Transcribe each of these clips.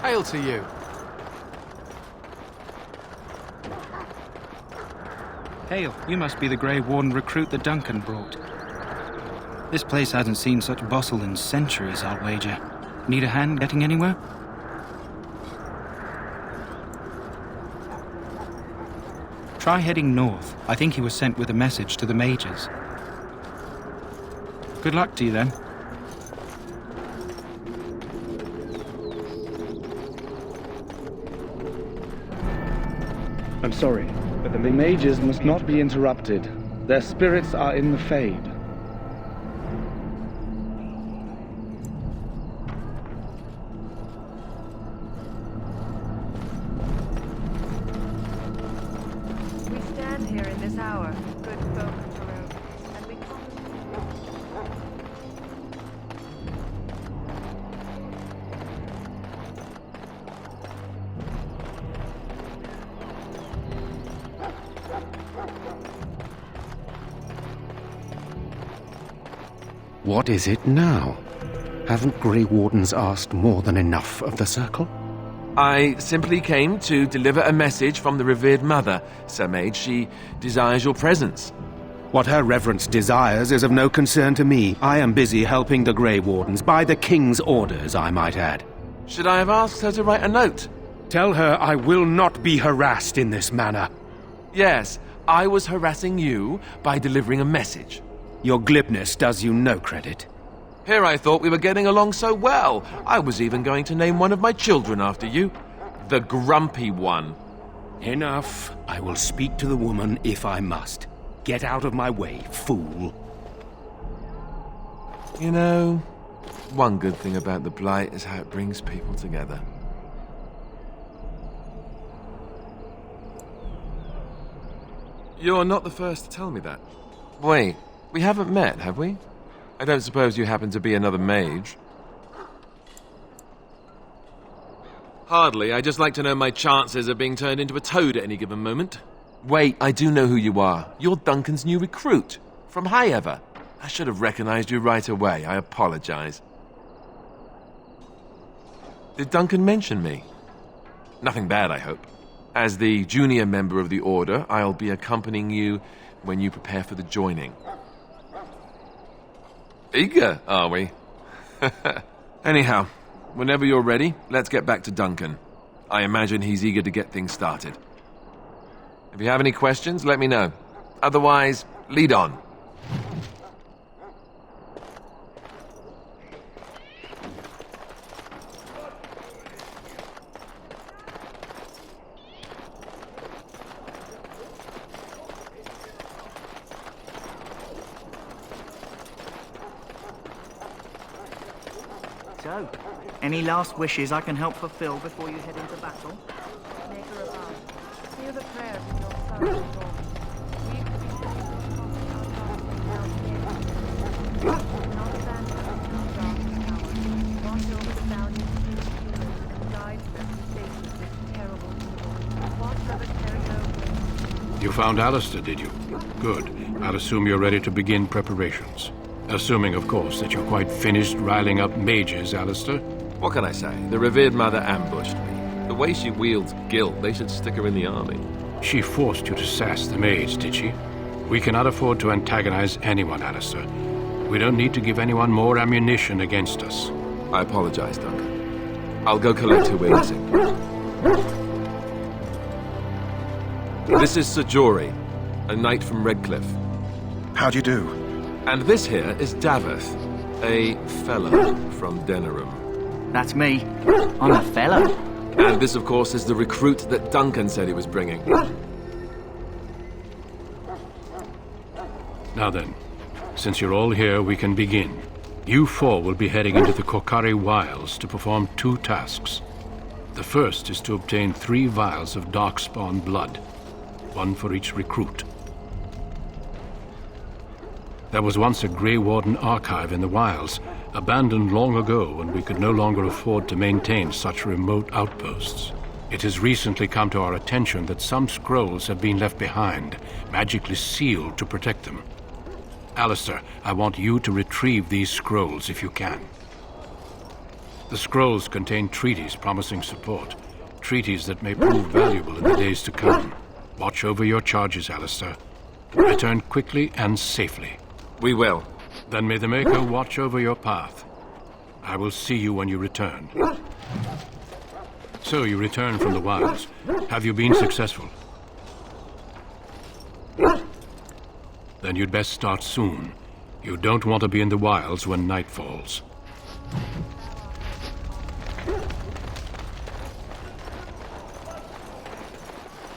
Hail to you. Hail, you must be the Grey Warden recruit that Duncan brought. This place hasn't seen such bustle in centuries, I'll wager. Need a hand getting anywhere? Try heading north. I think he was sent with a message to the mages. Good luck to you then. I'm sorry, but the mages must not be interrupted. Their spirits are in the Fade. We stand here in this hour, good folk of Faroe, and we call What is it now? Haven't Grey Wardens asked more than enough of the Circle? I simply came to deliver a message from the revered mother, Sir Mage. She desires your presence. What her reverence desires is of no concern to me. I am busy helping the Grey Wardens, by the King's orders, I might add. Should I have asked her to write a note? Tell her I will not be harassed in this manner. Yes, I was harassing you by delivering a message. Your glibness does you no credit. Here I thought we were getting along so well. I was even going to name one of my children after you. The Grumpy One. Enough. I will speak to the woman if I must. Get out of my way, fool. You know, one good thing about the Blight is how it brings people together. You're not the first to tell me that. Wait, we haven't met, have we? I don't suppose you happen to be another mage? Hardly. I just like to know my chances of being turned into a toad at any given moment. Wait, I do know who you are. You're Duncan's new recruit. From Highever. I should have recognized you right away. I apologize. Did Duncan mention me? Nothing bad, I hope. As the junior member of the Order, I'll be accompanying you when you prepare for the joining. Eager, are we? Anyhow, whenever you're ready, let's get back to Duncan. I imagine he's eager to get things started. If you have any questions, let me know. Otherwise, lead on. So, any last wishes I can help fulfill before you head into battle? Make her abide. Hear the prayers of your son and daughter. We appreciate your not abandon us in our darkest hour. Watch over the valiant humans and guide them to face this terrible evil. Watch over Terry. You found Alistair, did you? Good. I'll assume you're ready to begin preparations. Assuming, of course, that you're quite finished riling up mages, Alistair. What can I say? The revered mother ambushed me. The way she wields guilt, they should stick her in the army. She forced you to sass the mage, did she? We cannot afford to antagonize anyone, Alistair. We don't need to give anyone more ammunition against us. I apologize, Duncan. I'll go collect her witnessing. This is Sir Jory, a knight from Redcliffe. How do you do? And this here is Daveth, a fellow from Denerim. That's me. I'm a fellow. And this, of course, is the recruit that Duncan said he was bringing. Now then, since you're all here, we can begin. You four will be heading into the Korcari Wilds to perform 2 tasks. The first is to obtain 3 vials of Darkspawn blood, 1 for each recruit. There was once a Grey Warden archive in the wilds, abandoned long ago when we could no longer afford to maintain such remote outposts. It has recently come to our attention that some scrolls have been left behind, magically sealed to protect them. Alistair, I want you to retrieve these scrolls if you can. The scrolls contain treaties promising support, treaties that may prove valuable in the days to come. Watch over your charges, Alistair. Return quickly and safely. We will. Then may the Maker watch over your path. I will see you when you return. So you return from the wilds. Have you been successful? Then you'd best start soon. You don't want to be in the wilds when night falls.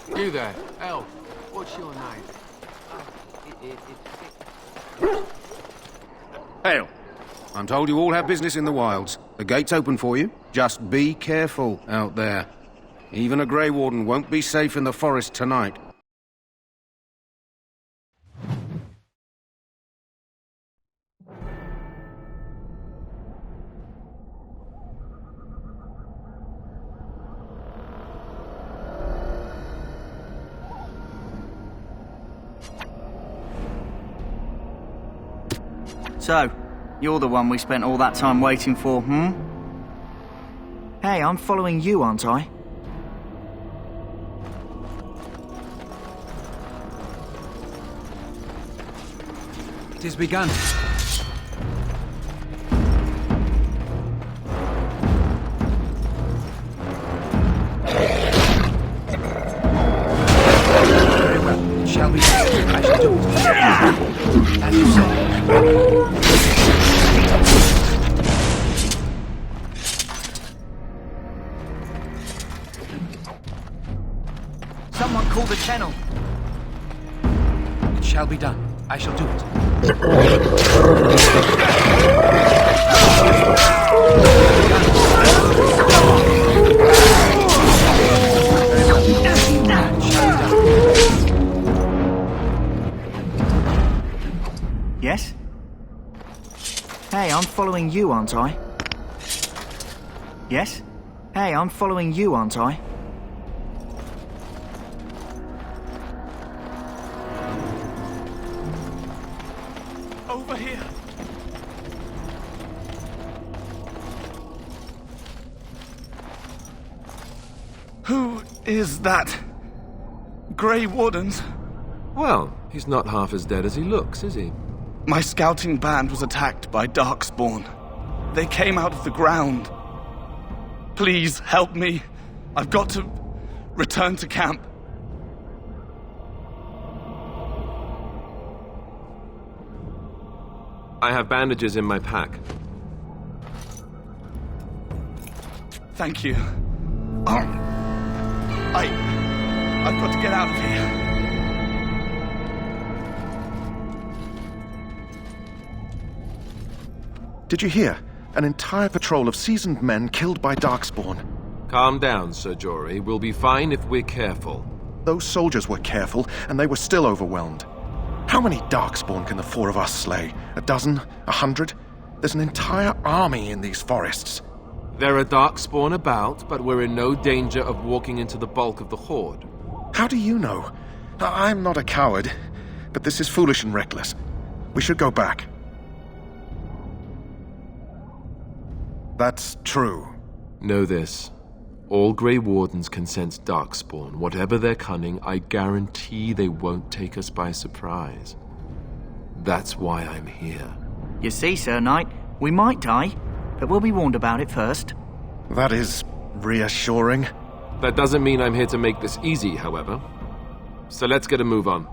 You there, Elf. What's your name? Hail. I'm told you all have business in the wilds. The gate's open for you. Just be careful out there. Even a Grey Warden won't be safe in the forest tonight. So, you're the one we spent all that time waiting for, hmm? Hey, I'm following you, aren't I? It is begun. Very well. It shall be. I shall do it. As you say. Someone call the kennel. It shall be done. I shall do it. Yes? Hey, I'm following you, aren't I? Yes? Hey, I'm following you, aren't I? Over here. Who is that? Grey Wardens? Well, he's not half as dead as he looks, is he? My scouting band was attacked by Darkspawn. They came out of the ground. Please help me. I've got to return to camp. I have bandages in my pack. Thank you. I've got to get out of here. Did you hear? An entire patrol of seasoned men killed by Darkspawn. Calm down, Sir Jory. We'll be fine if we're careful. Those soldiers were careful, and they were still overwhelmed. How many Darkspawn can the 4 of us slay? 12? 100? There's an entire army in these forests. There are Darkspawn about, but we're in no danger of walking into the bulk of the Horde. How do you know? I'm not a coward, but this is foolish and reckless. We should go back. That's true. Know this. All Grey Wardens can sense Darkspawn. Whatever their cunning, I guarantee they won't take us by surprise. That's why I'm here. You see, Sir Knight, we might die, but we'll be warned about it first. That is reassuring. That doesn't mean I'm here to make this easy, however. so let's get a move on.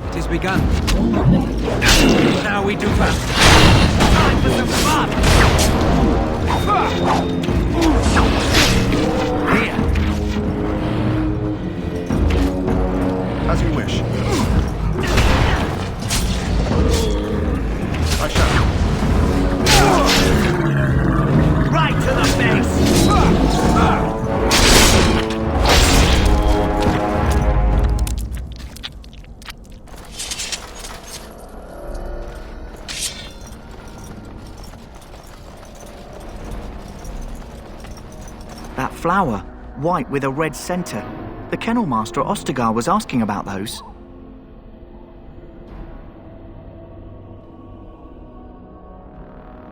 It has begun. Now we do battle. Time for some fun! Here. As you wish. I shall. Right to the face! That flower, white with a red centre. The kennel master at Ostagar was asking about those.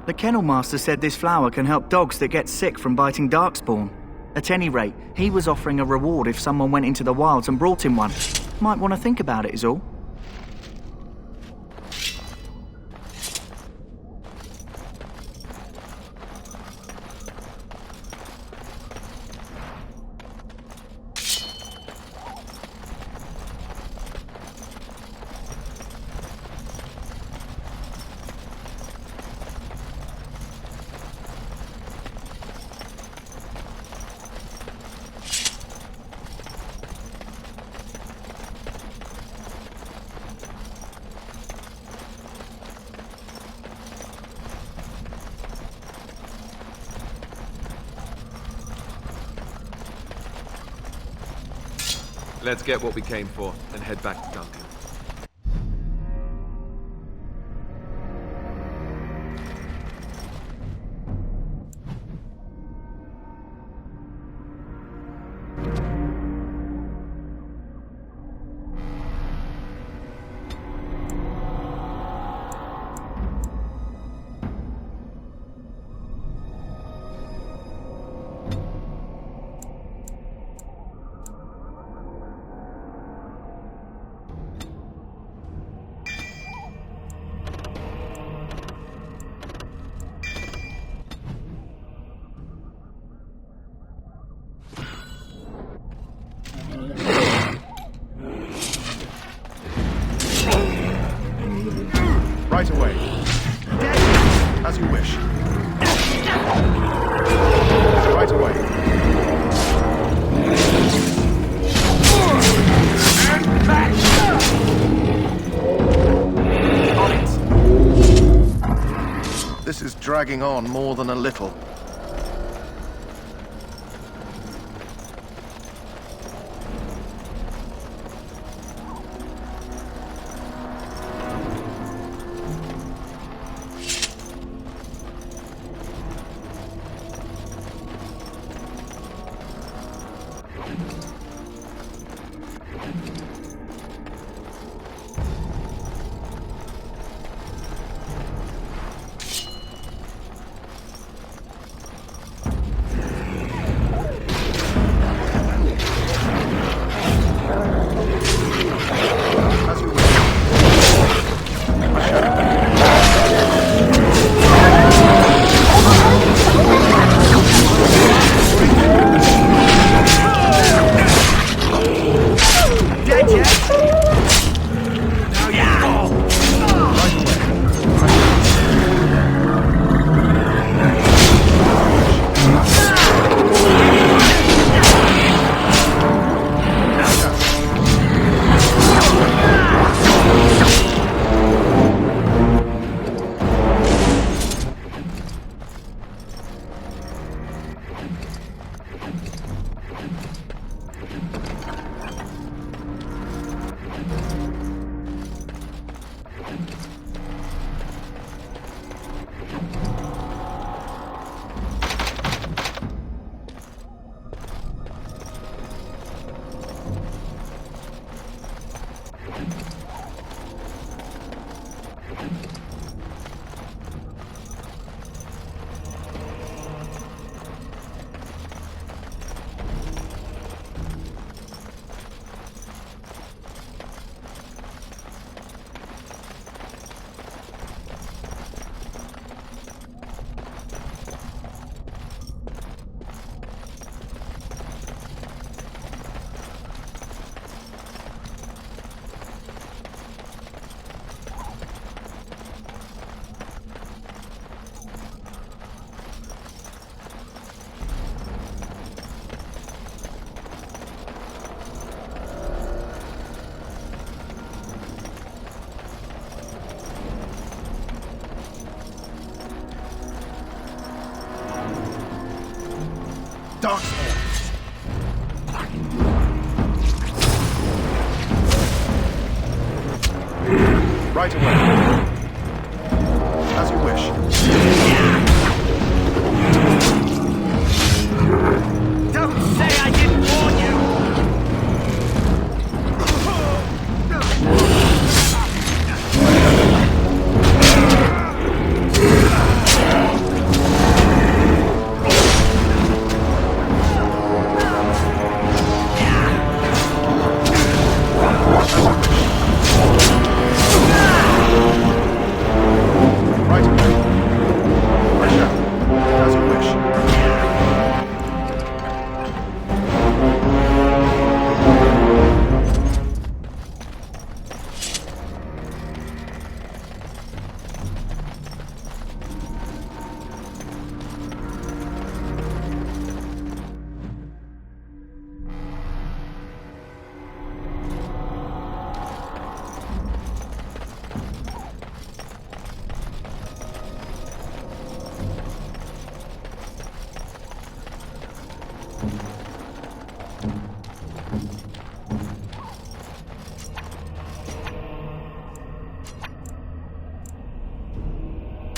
The kennel master said this flower can help dogs that get sick from biting darkspawn. At any rate, he was offering a reward if someone went into the wilds and brought him one. Might want to think about it is all. Let's get what we came for and head back to Duncan. Right away. As you wish. Right away. On it. This is dragging on more than a little. Darkspawn. Right away. As you wish. Don't say I didn't warn you! Right away. Pressure. As you wish.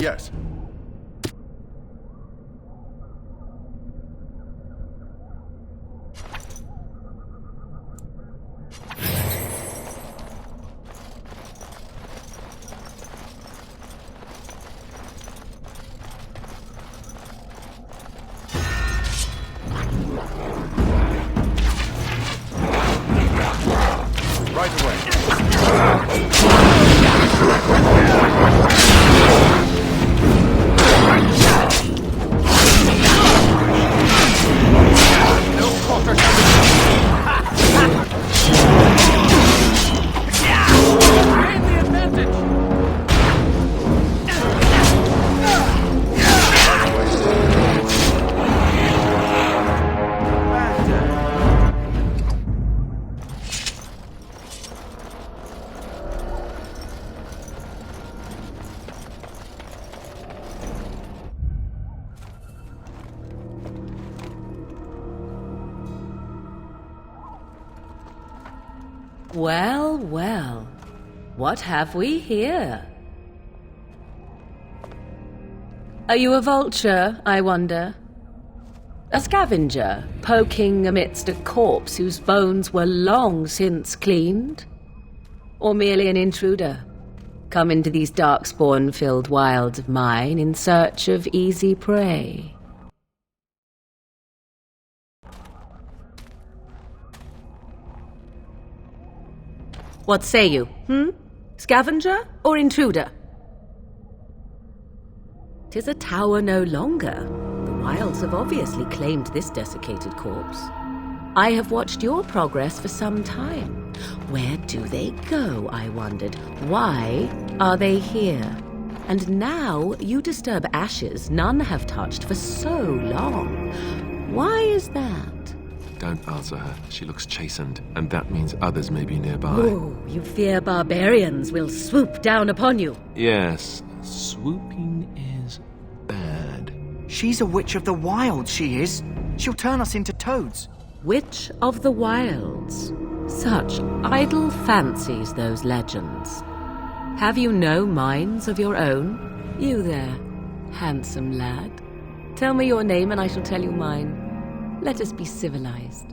Yes. Right away. Well, well. What have we here? Are you a vulture, I wonder? A scavenger, poking amidst a corpse whose bones were long since cleaned? Or merely an intruder, come into these darkspawn-filled wilds of mine in search of easy prey? What say you, Scavenger or intruder? 'Tis a tower no longer. The wilds have obviously claimed this desiccated corpse. I have watched your progress for some time. Where do they go, I wondered? Why are they here? And now you disturb ashes none have touched for so long. Why is that? Don't answer her. She looks chastened, and that means others may be nearby. Oh, you fear barbarians will swoop down upon you. Yes, swooping is bad. She's a witch of the wild, she is. She'll turn us into toads. Witch of the Wilds. Such idle fancies, those legends. Have you no minds of your own? You there, handsome lad. Tell me your name and I shall tell you mine. Let us be civilized.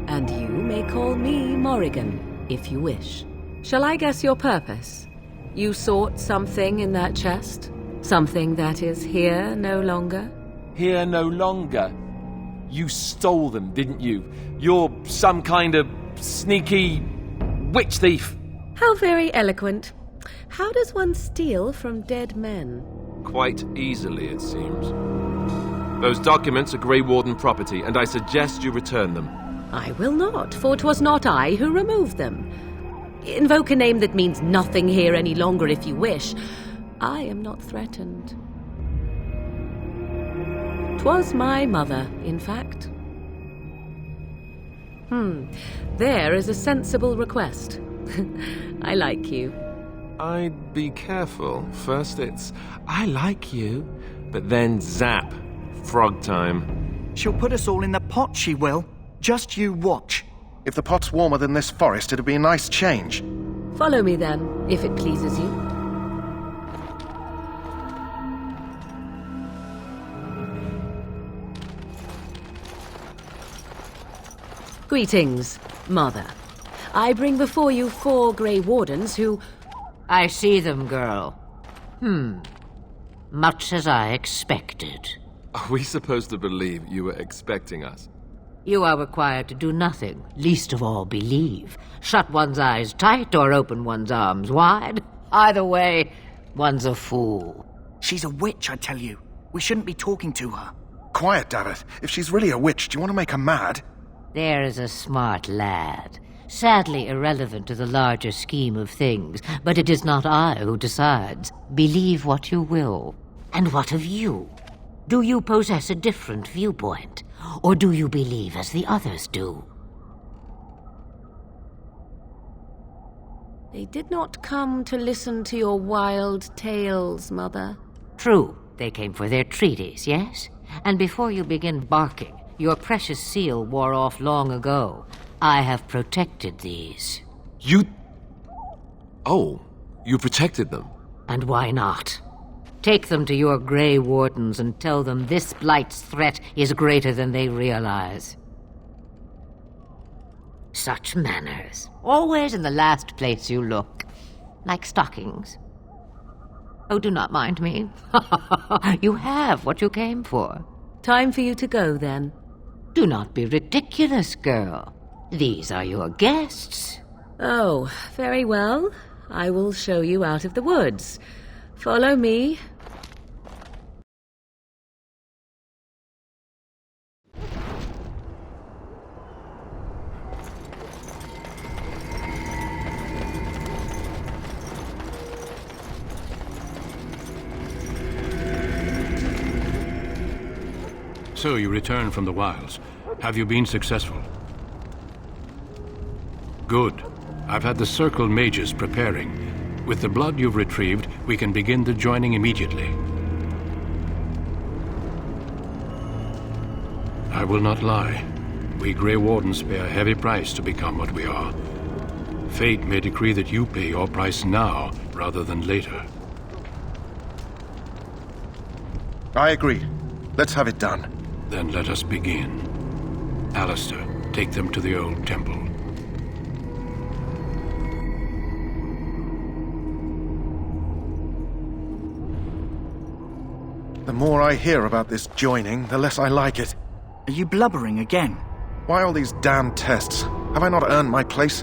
And you may call me Morrigan, if you wish. Shall I guess your purpose? You sought something in that chest? Something that is here no longer? Here no longer. You stole them, didn't you? You're some kind of sneaky witch thief. How very eloquent. How does one steal from dead men? Quite easily, it seems. Those documents are Grey Warden property, and I suggest you return them. I will not, for 'twas not I who removed them. Invoke a name that means nothing here any longer if you wish. I am not threatened. 'Twas my mother, in fact. There is a sensible request. I like you. I'd be careful. First it's, I like you, but then zap. frog time. She'll put us all in the pot, she will. Just you watch. If the pot's warmer than this forest, it'd be a nice change. Follow me then, if it pleases you. Greetings, Mother. I bring before you 4 Grey Wardens who... I see them, girl. Much as I expected. Are we supposed to believe you were expecting us? You are required to do nothing, least of all believe. Shut one's eyes tight or open one's arms wide. Either way, one's a fool. She's a witch, I tell you. We shouldn't be talking to her. Quiet, Davith. If she's really a witch, do you want to make her mad? There is a smart lad. Sadly irrelevant to the larger scheme of things, but it is not I who decides. Believe what you will. And what of you? Do you possess a different viewpoint? Or do you believe as the others do? They did not come to listen to your wild tales, Mother. True, they came for their treaties, yes? And before you begin barking, your precious seal wore off long ago. I have protected these. You... Oh, you protected them? And why not? Take them to your Grey Wardens and tell them this Blight's threat is greater than they realize. Such manners. Always in the last place you look. Like stockings. Oh, do not mind me. You have what you came for. Time for you to go, then. Do not be ridiculous, girl. These are your guests. Oh, very well. I will show you out of the woods. Follow me. So you returned from the wilds. Have you been successful? Good. I've had the Circle mages preparing. With the blood you've retrieved, we can begin the joining immediately. I will not lie. We Grey Wardens pay a heavy price to become what we are. Fate may decree that you pay your price now, rather than later. I agree. Let's have it done. Then let us begin. Alistair, take them to the old temple. The more I hear about this joining, the less I like it. Are you blubbering again? Why all these damn tests? Have I not earned my place?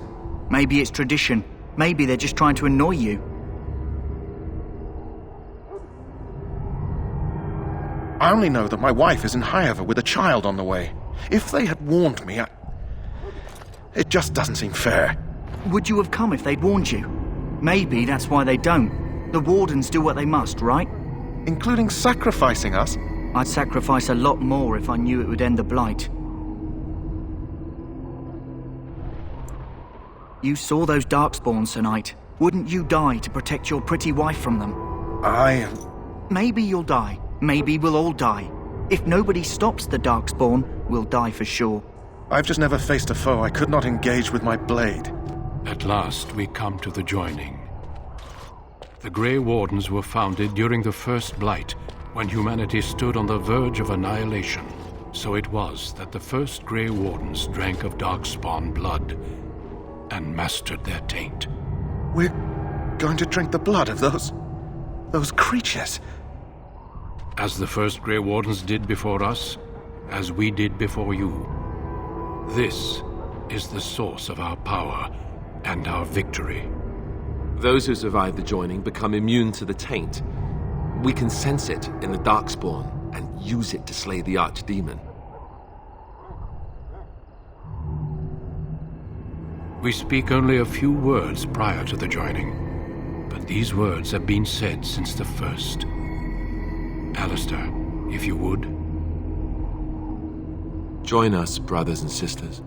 Maybe it's tradition. Maybe they're just trying to annoy you. I only know that my wife is in Highever with a child on the way. If they had warned me, it just doesn't seem fair. Would you have come if they'd warned you? Maybe that's why they don't. The Wardens do what they must, right? Including sacrificing us? I'd sacrifice a lot more if I knew it would end the Blight. You saw those Darkspawns tonight. Wouldn't you die to protect your pretty wife from them? Maybe you'll die. Maybe we'll all die. If nobody stops the Darkspawn, we'll die for sure. I've just never faced a foe I could not engage with my blade. At last, we come to the joining. The Grey Wardens were founded during the First Blight, when humanity stood on the verge of annihilation. So it was that the first Grey Wardens drank of Darkspawn blood and mastered their taint. We're going to drink the blood of those creatures. As the first Grey Wardens did before us, as we did before you. This is the source of our power and our victory. Those who survive the joining become immune to the taint. We can sense it in the Darkspawn and use it to slay the Archdemon. We speak only a few words prior to the joining, but these words have been said since the first. Alistair, if you would. Join us, brothers and sisters.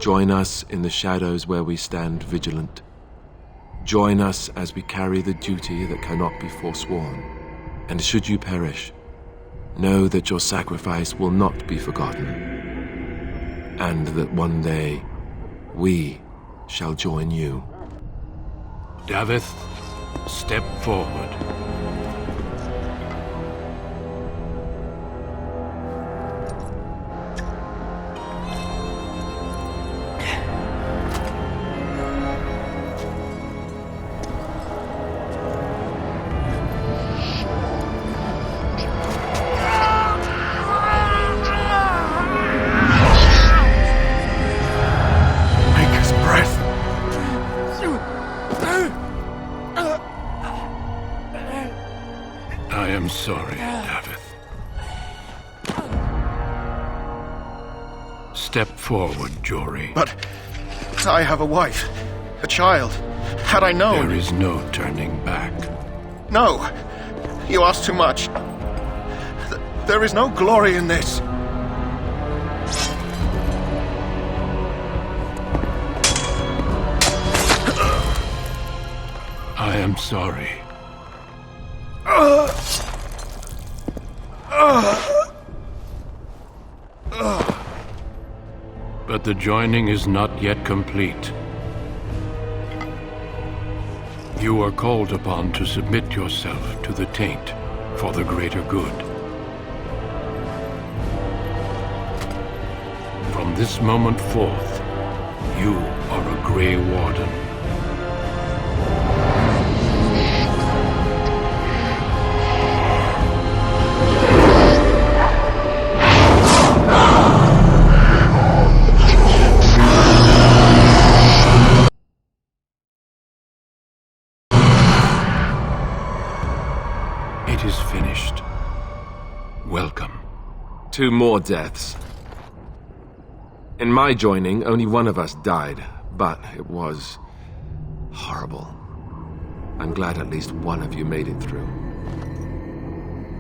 Join us in the shadows where we stand vigilant. Join us as we carry the duty that cannot be forsworn. And should you perish, Know that your sacrifice will not be forgotten, and that one day we shall join you. Davith, step forward. Maker's breath. I am sorry, Davith. Step forward, Jory. But I have a wife, a child. Had I known... There is no turning back. No! You ask too much. There is no glory in this. I am sorry. But the joining is not yet complete. You are called upon to submit yourself to the taint for the greater good. From this moment forth, you are a Grey Warden. It is finished. Welcome. 2 more deaths. In my joining, only one of us died, but it was horrible. I'm glad at least one of you made it through.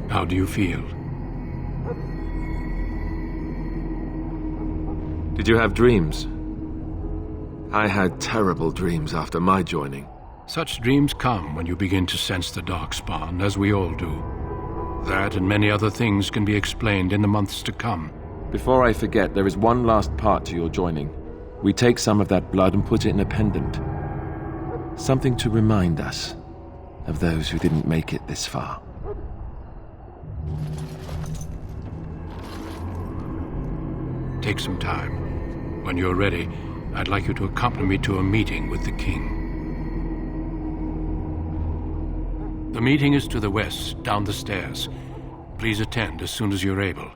How do you feel? Did you have dreams? I had terrible dreams after my joining. Such dreams come when you begin to sense the Darkspawn, as we all do. That and many other things can be explained in the months to come. Before I forget, there is one last part to your joining. We take some of that blood and put it in a pendant. Something to remind us of those who didn't make it this far. Take some time. When you're ready, I'd like you to accompany me to a meeting with the king. The meeting is to the west, down the stairs. Please attend as soon as you're able.